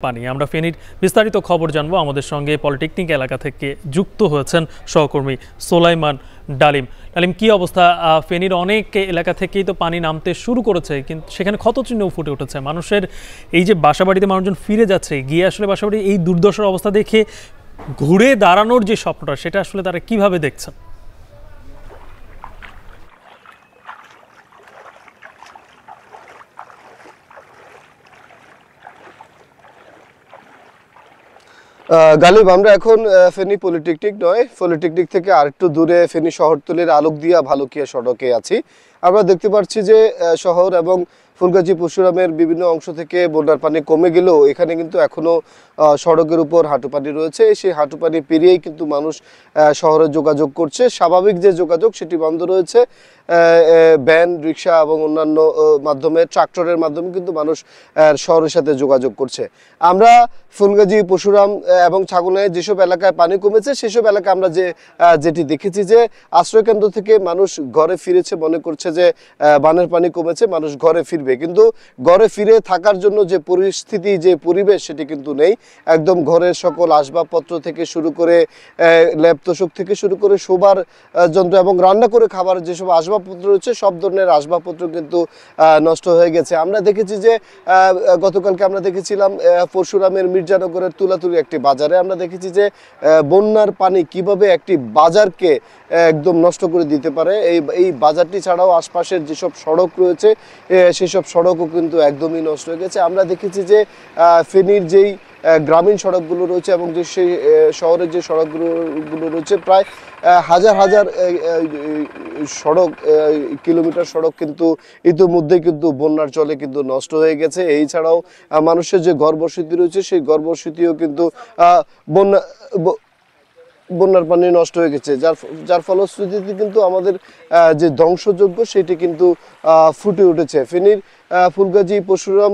পানি আমরা ফেনীর বিস্তারিত খবর জানবো। আমাদের সঙ্গে পলিটেকনিক এলাকা থেকে যুক্ত হয়েছেন সহকর্মী সোলাইমান ডালিম। ডালিম, কি অবস্থা? ফেনীর অনেক এলাকা থেকেই তো পানি নামতে শুরু করেছে, কিন্তু সেখানে ক্ষতচিহ্নও ফুটে উঠেছে। মানুষের এই যে বাসাবাড়িতে মানুষজন ফিরে যাচ্ছে, গিয়ে আসলে বাসাবাড়ি এই দুর্দশার অবস্থা দেখে ঘুরে দাঁড়ানোর যে স্বপ্নটা, সেটা আসলে তারা কিভাবে দেখছেন? গালিব, আমরা এখন ফেনী পলিটেকনিক নয়, পলিটেকনিক থেকে আরেকটু দূরে ফেনী শহরতলির আলোকদিয়া ভালুকিয়া সড়কে আছি। আমরা দেখতে পাচ্ছি যে শহর এবং ফুলগাজী পরশুরামের বিভিন্ন অংশ থেকে বন্যার পানি কমে গেলেও এখানে কিন্তু এখনো সড়কের উপর হাঁটু পানি রয়েছে। সেই হাঁটু পানি পেরিয়েই কিন্তু মানুষ শহরে যোগাযোগ করছে। স্বাভাবিক যে যোগাযোগ সেটি বন্ধ রয়েছে। ভ্যান, রিক্সা এবং অন্যান্য মাধ্যমে, ট্রাক্টরের মাধ্যমে কিন্তু মানুষ শহরের সাথে যোগাযোগ করছে। আমরা ফুলগাজী পরশুরাম এবং ছাগলনাইয়া যেসব এলাকায় পানি কমেছে সেসব এলাকায় আমরা যেটি দেখেছি যে আশ্রয়কেন্দ্র থেকে মানুষ ঘরে ফিরেছে, মনে করছে যে বানের পানি কমেছে, মানুষ ঘরে ফিরবে। কিন্তু ঘরে ফিরে থাকার জন্য যে পরিস্থিতি, যে পরিবেশ, সেটি কিন্তু নেই। একদম ঘরের সকল আসবাবপত্র থেকে শুরু করে ল্যাপ তোশক থেকে শুরু করে শোবার যন্ত্র এবং রান্না করে খাবার যেসব আসবাবপত্র রয়েছে, সব ধরনের আসবাবপত্র কিন্তু নষ্ট হয়ে গেছে। আমরা দেখেছি যে গতকালকে আমরা দেখেছিলাম পরশুরামের মির্জানগরের তুলাতুলি একটি বাজারে, আমরা দেখেছি যে বন্যার পানি কিভাবে একটি বাজারকে একদম নষ্ট করে দিতে পারে। এই বাজারটি ছাড়াও আশপাশের যেসব সড়ক রয়েছে সেসব সড়কও কিন্তু একদমই নষ্ট হয়ে গেছে। আমরা দেখেছি যে ফেনীর যেই গ্রামীণ সড়কগুলো রয়েছে এবং যে সেই শহরের যে সড়কগুলো রয়েছে, প্রায় হাজার হাজার সড়ক, কিলোমিটার সড়ক কিন্তু ইতিমধ্যেই কিন্তু বন্যার জলে কিন্তু নষ্ট হয়ে গেছে। এই ছাড়াও মানুষের যে ঘর বসতি রয়েছে সেই ঘর বসতিও কিন্তু বন্যার পানি নষ্ট হয়ে গেছে, যার ফলশ্রুতিতে কিন্তু আমাদের যে ধ্বংসযজ্ঞ সেটি কিন্তু ফুটে উঠেছে। ফেনীর ফুলগাজী, পরশুরাম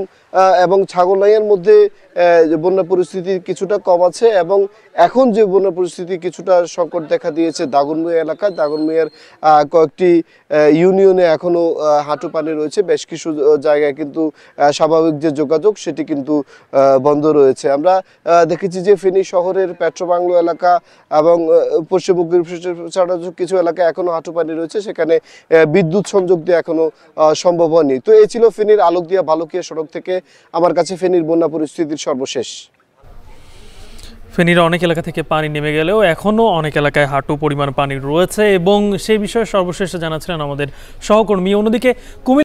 এবং ছাগলনাইয়ার মধ্যে বন্যা পরিস্থিতি কিছুটা কম আছে এবং এখন যে বন্যা পরিস্থিতি কিছুটা সংকট দেখা দিয়েছে দাগনভূঞা এলাকায়। দাগনভূঞার কয়েকটি ইউনিয়নে এখনো হাঁটু পানি রয়েছে, বেশ কিছু জায়গায় কিন্তু স্বাভাবিক যে যোগাযোগ সেটি কিন্তু বন্ধ রয়েছে। আমরা দেখেছি যে ফেনী শহরের পেট্রোবাংলো এলাকা এবং পশ্চিমবঙ্গের ছাড়া কিছু এলাকায় এখনো হাঁটু পানি রয়েছে, সেখানে বিদ্যুৎ সংযোগ দিয়ে এখনো সম্ভব হয়নি। তো এই ছিল ফেনীর আলোকদিয়া ভালুকিয়া সড়ক থেকে আমার কাছে ফেনীর বন্যা পরিস্থিতির সর্বশেষ। ফেনীর অনেক এলাকা থেকে পানি নেমে গেলেও এখনও অনেক এলাকায় হাঁটু পরিমাণ পানি রয়েছে এবং সেই বিষয়ে সর্বশেষ জানাচ্ছিলেন আমাদের সহকর্মী। অন্যদিকে